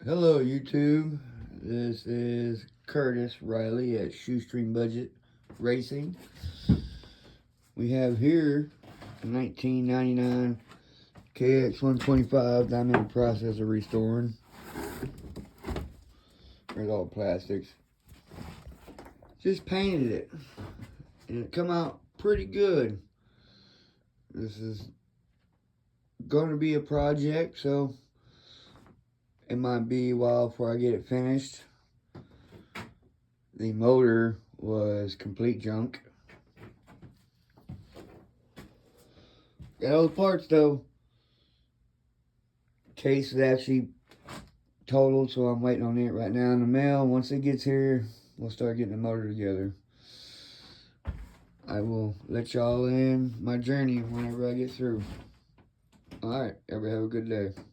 Hello YouTube, this is Curtis Riley at Shoestring Budget Racing. We have here a 1999 KX 125 that I'm in the process of restoring. There's all the plastics. Just painted it and it come out pretty good. This is going to be a project, so it might be a while before I get it finished. The motor was complete junk. Got all the parts though. Case is actually totaled, so I'm waiting on it right now in the mail. Once it gets here, we'll start getting the motor together. I will let y'all in my journey whenever I get through. Alright, everybody have a good day.